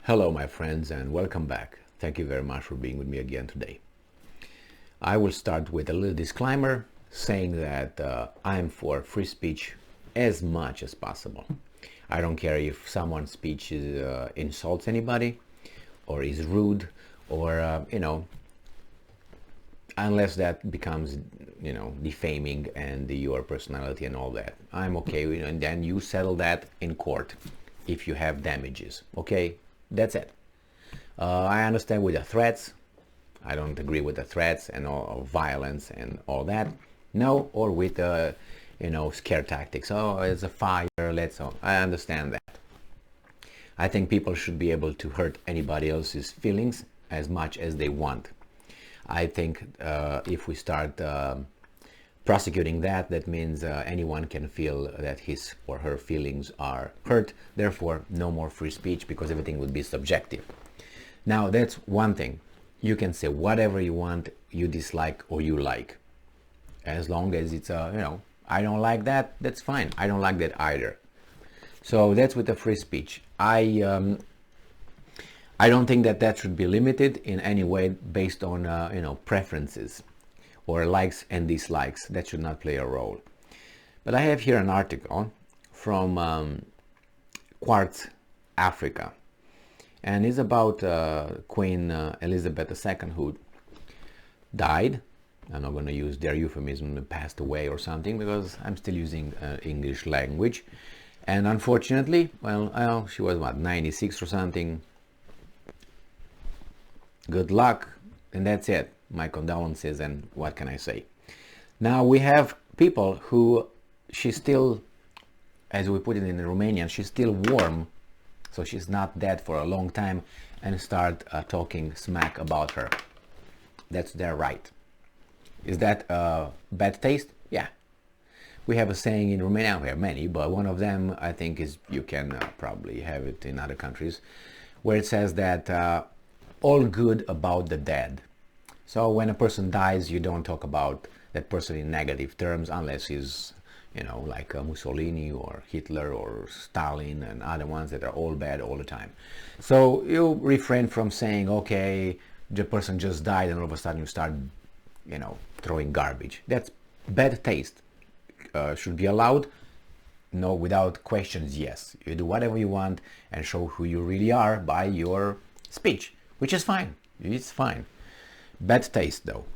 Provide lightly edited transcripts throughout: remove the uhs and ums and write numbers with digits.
Hello, my friends, and welcome back. Thank you very much for being with me again today. I will start with a little disclaimer saying that I'm for free speech as much as possible. I don't care if someone's speech insults anybody or is rude or, unless that becomes, defaming and your personality and all that. I'm okay with it, and then you settle that in court if you have damages. Okay? That's it. I understand with the threats. I don't agree with the threats and all violence and all that. No, or with scare tactics. Oh, it's a fire. I understand that. I think people should be able to hurt anybody else's feelings as much as they want. I think if we start prosecuting that means anyone can feel that his or her feelings are hurt. Therefore, no more free speech because everything would be subjective. Now, that's one thing. You can say whatever you want, you dislike or you like. As long as it's, I don't like that, that's fine. I don't like that either. So that's with the free speech. I don't think that should be limited in any way based on, preferences or likes and dislikes. That should not play a role. But I have here an article from Quartz, Africa. And it's about Queen Elizabeth II, who died. I'm not going to use their euphemism, passed away or something, because I'm still using English language. And unfortunately, she was 96 or something. Good luck, and that's it. My condolences, and what can I say? Now we have people who she's still, as we put it in Romanian, she's still warm, so she's not dead for a long time, and start talking smack about her. That's their right. Is that bad taste? Yeah. We have a saying in Romania, we have many, but one of them I think is, you can probably have it in other countries, where it says that all good about the dead. So when a person dies, you don't talk about that person in negative terms unless he's, like Mussolini or Hitler or Stalin and other ones that are all bad all the time. So you refrain from saying, okay, the person just died, and all of a sudden you start, throwing garbage. That's bad taste. Should be allowed? No, without questions, yes. You do whatever you want and show who you really are by your speech, which is fine. It's fine. Bad taste, though.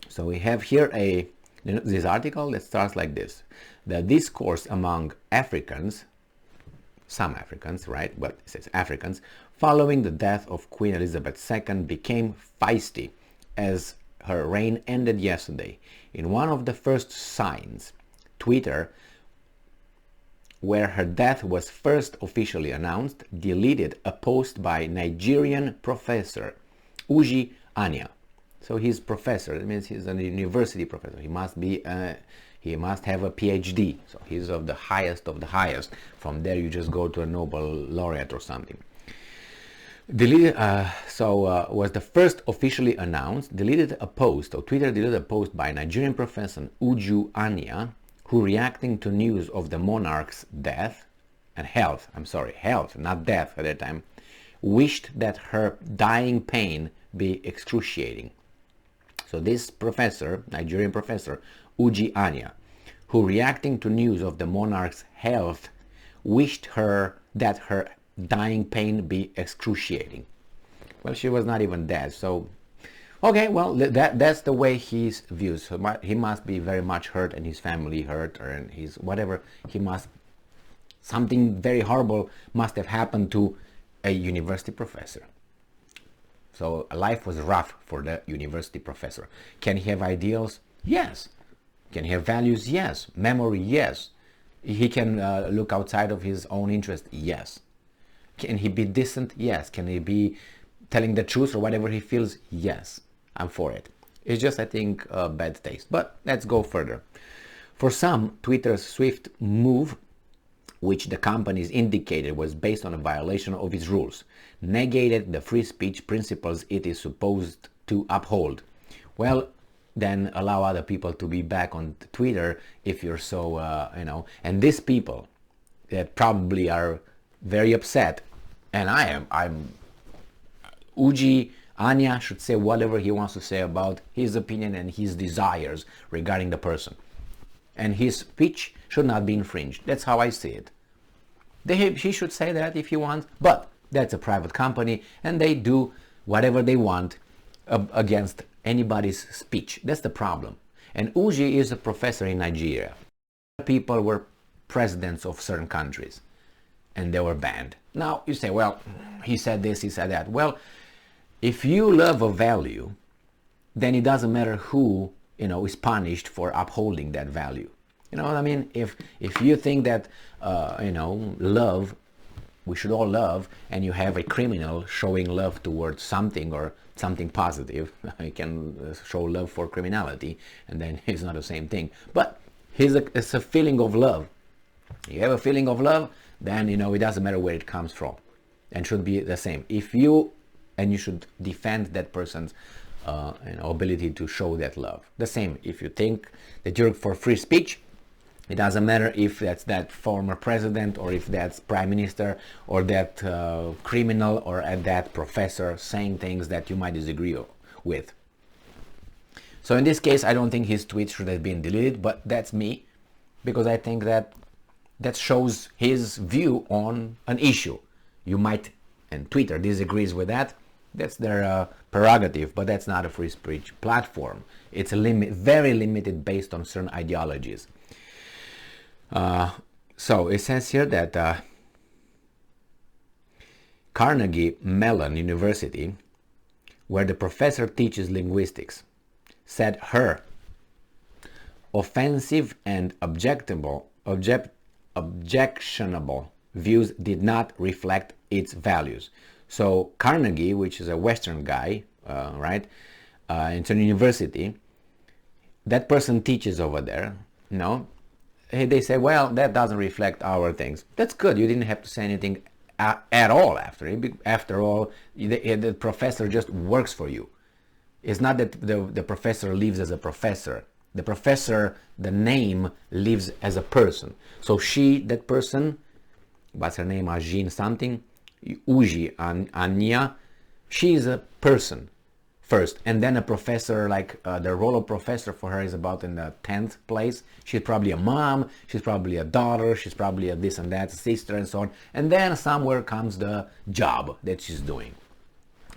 So we have here this article that starts like this. The discourse among Africans, some Africans, right? But it says Africans, following the death of Queen Elizabeth II became feisty as her reign ended yesterday. In one of the first signs, Twitter, where her death was first officially announced, deleted a post by Nigerian professor Uju Anya. So he's professor. That means he's a university professor. He must have a PhD. So he's of the highest of the highest. From there, you just go to a Nobel laureate or something. Was the first officially announced. Twitter deleted a post by Nigerian professor Uju Anya, who, reacting to news of the monarch's death and health, not death at that time, wished that her dying pain be excruciating. So this professor, Nigerian professor, Uju Anya, who, reacting to news of the monarch's health, wished that her dying pain be excruciating. Well, she was not even dead, so okay, well, that's the way he views. So he must be very much hurt, and his family hurt, and his whatever. Something very horrible must have happened to a university professor. So life was rough for the university professor. Can he have ideals? Yes. Can he have values? Yes. Memory? Yes. He can look outside of his own interest? Yes. Can he be decent? Yes. Can he be telling the truth or whatever he feels? Yes. I'm for it. It's just, I think, bad taste. But let's go further. For some, Twitter's swift move, which the companies indicated was based on a violation of its rules, negated the free speech principles it is supposed to uphold. Well, then allow other people to be back on Twitter if you're so, and these people that probably are very upset And I'm Uju Anya should say whatever he wants to say about his opinion and his desires regarding the person. And his speech should not be infringed. That's how I see it. He should say that if he wants, but that's a private company and they do whatever they want against anybody's speech. That's the problem. And Uju is a professor in Nigeria. People were presidents of certain countries and they were banned. Now you say, well, he said this, he said that. Well, if you love a value, then it doesn't matter who, is punished for upholding that value. You know what I mean? If you think that, love, we should all love, and you have a criminal showing love towards something or something positive, you can show love for criminality, and then it's not the same thing. But it's a feeling of love. You have a feeling of love, then, it doesn't matter where it comes from, and should be the same. And you should defend that person's ability to show that love. The same, if you think that you're for free speech, it doesn't matter if that's that former president or if that's prime minister or that criminal or that professor saying things that you might disagree with. So in this case, I don't think his tweet should have been deleted, but that's me, because I think that shows his view on an issue. You might, and Twitter disagrees with that. That's their prerogative, but that's not a free speech platform. It's very limited based on certain ideologies. So it says here that Carnegie Mellon University, where the professor teaches linguistics, said her offensive and objectionable views did not reflect its values. So Carnegie, which is a Western guy, right? It's a university. That person teaches over there, They say, well, that doesn't reflect our things. That's good. You didn't have to say anything at all after it. After all, the professor just works for you. It's not that the professor lives as a professor. The professor, the name, lives as a person. So that person, what's her name, Ajin something, Uju Anya, she is a person first, and then a professor, like the role of professor for her is about in the 10th place. She's probably a mom, she's probably a daughter, she's probably a this and that, a sister and so on. And then somewhere comes the job that she's doing.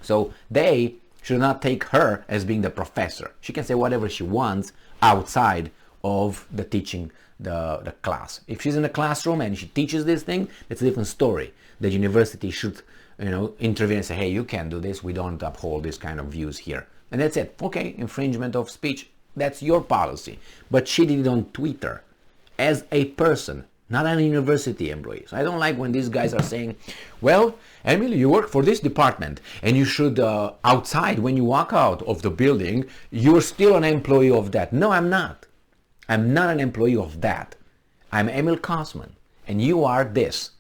So they should not take her as being the professor. She can say whatever she wants outside of the teaching, the class. If she's in the classroom and she teaches this thing, it's a different story. The university should intervene and say, hey, you can't do this, we don't uphold this kind of views here. And that's it. Okay, infringement of speech, that's your policy. But she did it on Twitter as a person, not an university employee. So I don't like when these guys are saying, well, Emily, you work for this department and you should, outside, when you walk out of the building, you're still an employee of that. No, I'm not. I'm not an employee of that. I'm Emil Kosman and you are this.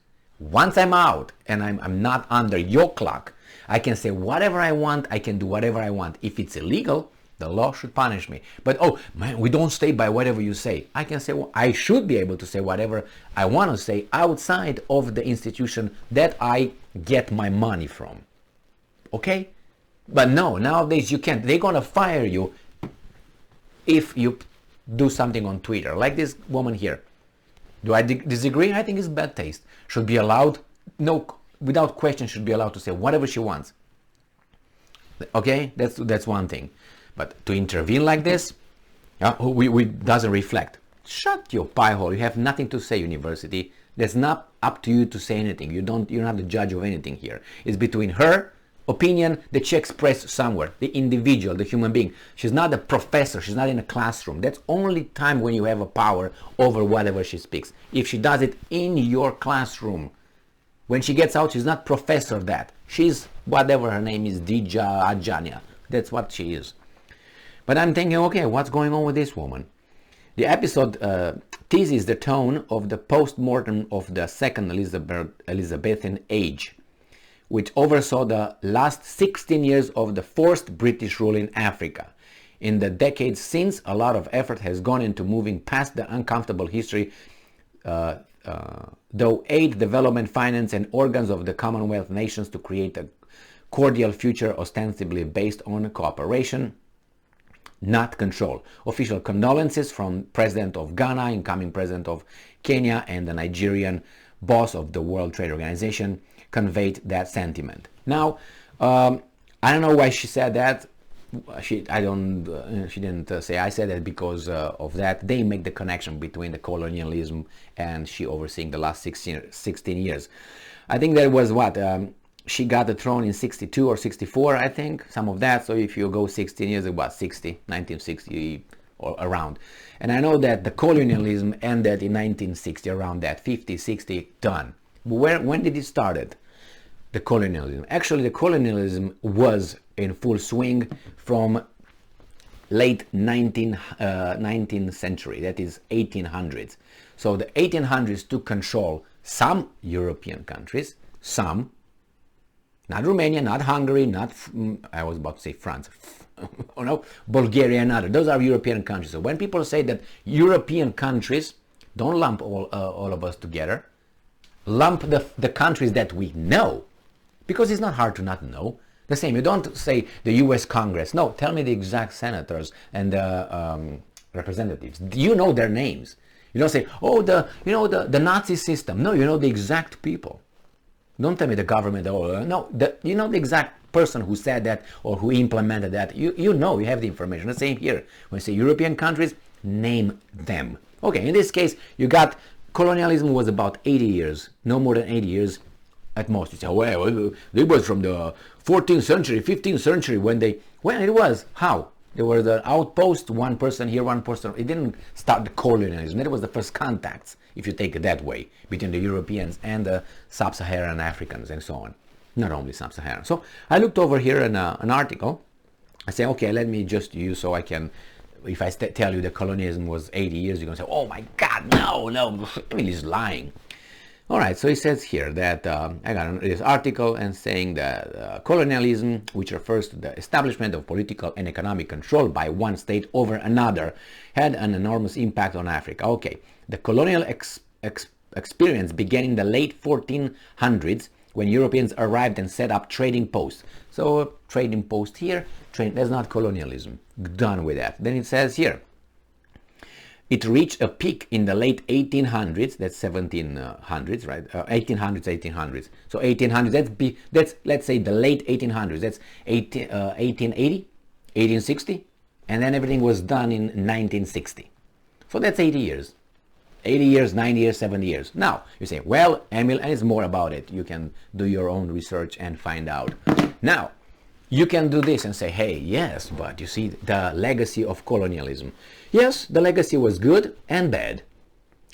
Once I'm out and I'm not under your clock, I can say whatever I want, I can do whatever I want. If it's illegal, the law should punish me. But, oh, man, we don't stay by whatever you say. I can say, well, I should be able to say whatever I want to say outside of the institution that I get my money from. Okay? But no, nowadays you can't. They're going to fire you if you do something on Twitter, like this woman here. Do I disagree? I think it's bad taste. Should be allowed, no, without question, should be allowed to say whatever she wants. Okay, that's one thing. But to intervene like this, we doesn't reflect. Shut your pie hole. You have nothing to say, university. That's not up to you to say anything. You're not the judge of anything here. It's between her opinion that she expressed somewhere, the individual, the human being. She's not a professor. She's not in a classroom. That's only time when you have a power over whatever she speaks. If she does it in your classroom, when she gets out, she's not professor that. She's whatever her name is, Uju Anya. That's what she is. But I'm thinking, okay, what's going on with this woman? The episode teases the tone of the post-mortem of the second Elizabethan age, which oversaw the last 16 years of the forced British rule in Africa. In the decades since, a lot of effort has gone into moving past the uncomfortable history though aid, development, finance, and organs of the Commonwealth nations to create a cordial future ostensibly based on cooperation, not control. Official condolences from President of Ghana, incoming President of Kenya, and the Nigerian boss of the World Trade Organization conveyed that sentiment. Now, I don't know why she said that. She didn't say. I said that because of that. They make the connection between the colonialism and she overseeing the last 16 years. I think that was what she got the throne in 62 or 64, I think, some of that. So if you go 16 years, about 1960 or around. And I know that the colonialism ended in 1960, around that, 50, 60, done. When did it started? The colonialism. Actually, the colonialism was in full swing from late 19th century, that is 1800s. So the 1800s took control some European countries, some, not Romania, not Hungary, not, I was about to say France, oh no, Bulgaria and other. Those are European countries. So when people say that European countries, don't lump all of us together, lump the countries that we know, because it's not hard to not know. The same, you don't say the US Congress. No, tell me the exact senators and representatives. You know their names. You don't say, oh, the Nazi system. No, you know the exact people. Don't tell me the government. No, you know the exact person who said that or who implemented that. You know, you have the information. The same here. When you say European countries, name them. Okay, in this case, you got colonialism was about 80 years, no more than 80 years at most. You say, well, it was from the 14th century, 15th century when it was. How? There were the outposts, one person here, one person. It didn't start the colonialism. That was the first contacts, if you take it that way, between the Europeans and the sub-Saharan Africans and so on. Not only sub-Saharan. So I looked over here in an article. I say, okay, let me just use so I can, if I tell you that colonialism was 80 years, you're going to say, oh my God, no, Emil is lying. All right, so it says here that I got this article and saying that colonialism, which refers to the establishment of political and economic control by one state over another, had an enormous impact on Africa. Okay, the colonial experience began in the late 1400s when Europeans arrived and set up trading posts. So trading post here, that's not colonialism. Done with that. Then it says here, it reached a peak in the late 1800s, that's 1700s, right? 1800s. So 1800s, that's let's say the late 1800s, that's 1880, 1860, and then everything was done in 1960. So that's 80 years. 80 years, 90 years, 70 years. Now, you say, well, Emil, and it's more about it. You can do your own research and find out. Now, you can do this and say, hey, yes, but you see the legacy of colonialism. Yes, the legacy was good and bad,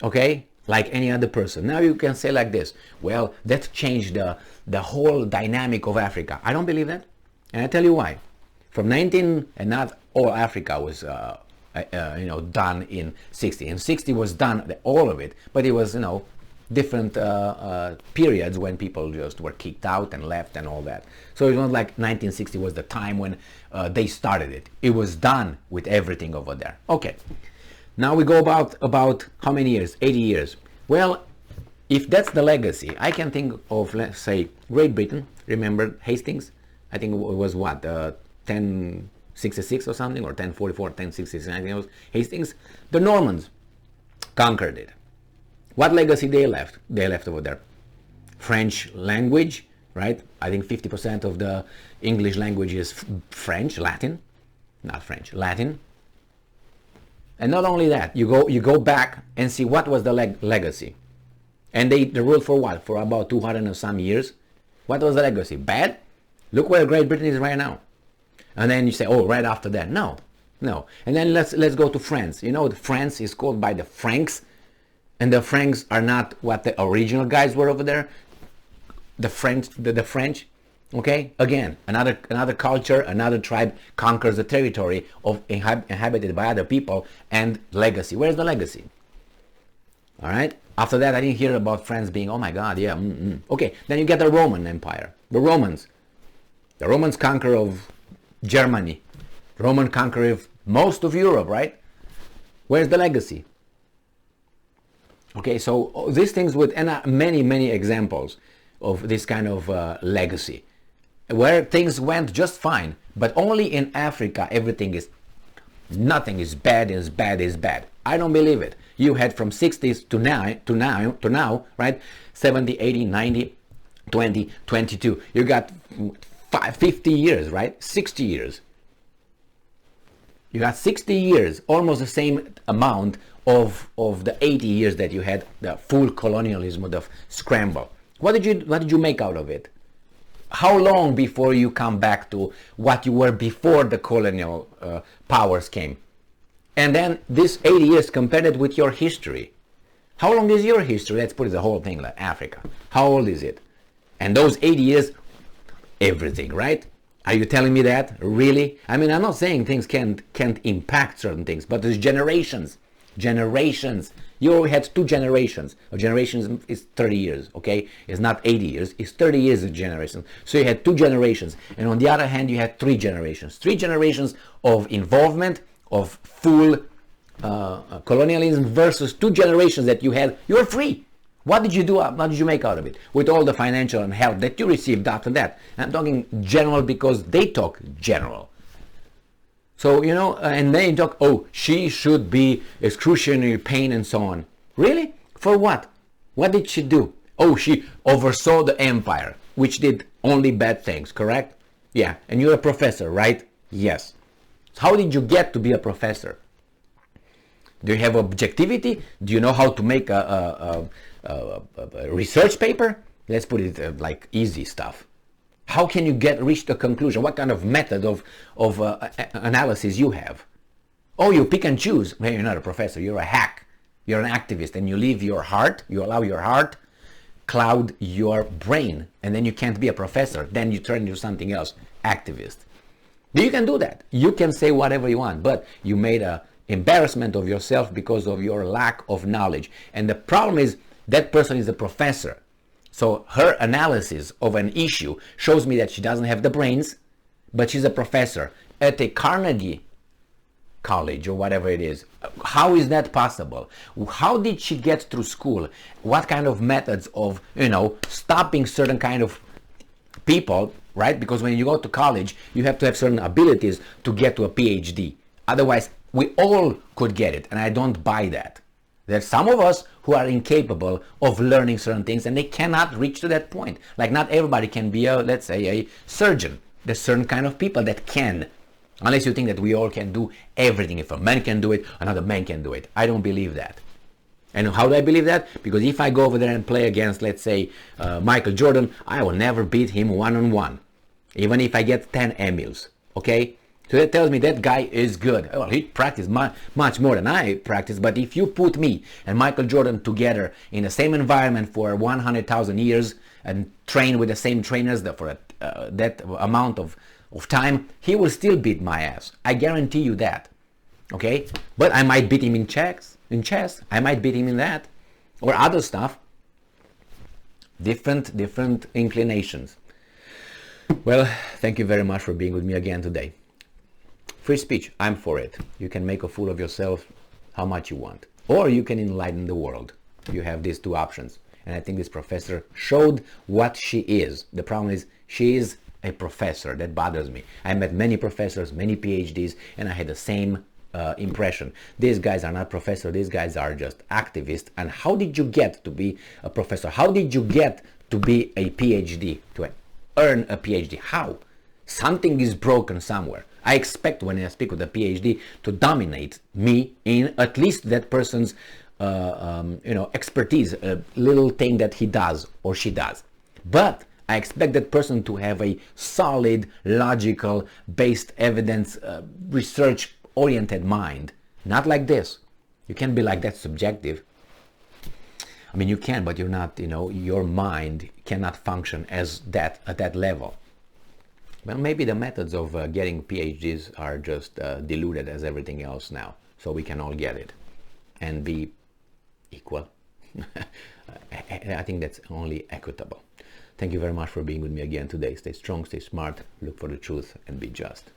okay, like any other person. Now you can say like this, well, that changed the whole dynamic of Africa. I don't believe that, and I tell you why. And not all Africa was, done in 60. In 60 was done, all of it, but it was, different periods when people just were kicked out and left and all that. So it's not like 1960 was the time when they started it. It was done with everything over there. Okay, now we go about how many years? 80 years. Well, if that's the legacy, I can think of, let's say, Great Britain. Remember Hastings? I think it was what, 1066 or something, or 1044, 1066, I think it was Hastings. The Normans conquered it. What legacy they left? They left over there French language, right? I think 50% of the English language is French, Latin, not French, Latin. And not only that, you go back and see what was the legacy. And they ruled for what? For about 200 and some years. What was the legacy? Bad? Look where Great Britain is right now. And then you say, oh, right after that. No. And then let's go to France. You know, France is called by the Franks. And the Franks are not what the original guys were over there. The French, okay? Again, another culture, another tribe conquers the territory of inhabited by other people, and legacy. Where's the legacy? All right? After that, I didn't hear about France being, oh my God, yeah, Okay, then you get the Roman Empire. The Romans conquer of Germany. The Roman conquer of most of Europe, right? Where's the legacy? Okay, so these things would, and many examples of this kind of legacy, where things went just fine, but only in Africa everything is, nothing is bad, is bad, is bad. I don't believe it. You had from 60s to now, right? 70, 80, 90, 20, 22. You got 50 years, right? 60 years. You got 60 years, almost the same amount of the 80 years that you had the full colonialism, the scramble. What did you make out of it? How long before you come back to what you were before the colonial powers came? And then this 80 years compared with your history. How long is your history? Let's put it the whole thing like Africa. How old is it? And those 80 years, everything, right? Are you telling me that? Really? I mean, I'm not saying things can't impact certain things, but there's generations. Generations. You had 2 generations. A generation is 30 years, okay? It's not 80 years. It's 30 years of generation. So you had 2 generations. And on the other hand, you had 3 generations. 3 generations of involvement, of full colonialism versus 2 generations that you had. You were free. What did you do? What did you make out of it? With all the financial and help that you received after that. I'm talking general because they talk general. So, you know, and they talk, oh, she should be excruciating pain and so on. Really? For what? What did she do? Oh, she oversaw the empire, which did only bad things, correct? Yeah, and you're a professor, right? Yes. So how did you get to be a professor? Do you have objectivity? Do you know how to make a research paper? Let's put it like easy stuff. How can you reach the conclusion? What kind of method of analysis you have? Oh, you pick and choose. Well, you're not a professor. You're a hack. You're an activist, and you leave your heart. You allow your heart cloud your brain, and then you can't be a professor. Then you turn into something else, activist. You can do that. You can say whatever you want, but you made a embarrassment of yourself because of your lack of knowledge. And the problem is that person is a professor. So her analysis of an issue shows me that she doesn't have the brains, but she's a professor at a Carnegie college or whatever it is. How is that possible? How did she get through school? What kind of methods of, you know, stopping certain kind of people, right? Because when you go to college, you have to have certain abilities to get to a PhD. Otherwise, we all could get it, and I don't buy that. There's some of us who are incapable of learning certain things, and they cannot reach to that point. Like not everybody can be let's say, a surgeon. There's certain kind of people that can. Unless you think that we all can do everything. If a man can do it, another man can do it. I don't believe that. And how do I believe that? Because if I go over there and play against, let's say, Michael Jordan, I will never beat him one-on-one. Even if I get 10 Emils. Okay? So that tells me that guy is good. Well, he practiced much more than I practiced, but if you put me and Michael Jordan together in the same environment for 100,000 years and train with the same trainers for that amount of time, he will still beat my ass. I guarantee you that. Okay? But I might beat him in chess. I might beat him in that. Or other stuff. Different inclinations. Well, thank you very much for being with me again today. Free speech, I'm for it. You can make a fool of yourself how much you want. Or you can enlighten the world. You have these 2 options. And I think this professor showed what she is. The problem is she is a professor. That bothers me. I met many professors, many PhDs, and I had the same impression. These guys are not professors. These guys are just activists. And how did you get to be a professor? How did you get to be a PhD, to earn a PhD? How? Something is broken somewhere. I expect when I speak with a PhD to dominate me in at least that person's expertise, a little thing that he does or she does. But I expect that person to have a solid, logical, based evidence, research-oriented mind. Not like this. You can't be like that subjective. I mean, you can, but you're not, your mind cannot function as that at that level. Well, maybe the methods of getting PhDs are just diluted as everything else now, so we can all get it and be equal. I think that's only equitable. Thank you very much for being with me again today. Stay strong, stay smart, look for the truth, and be just.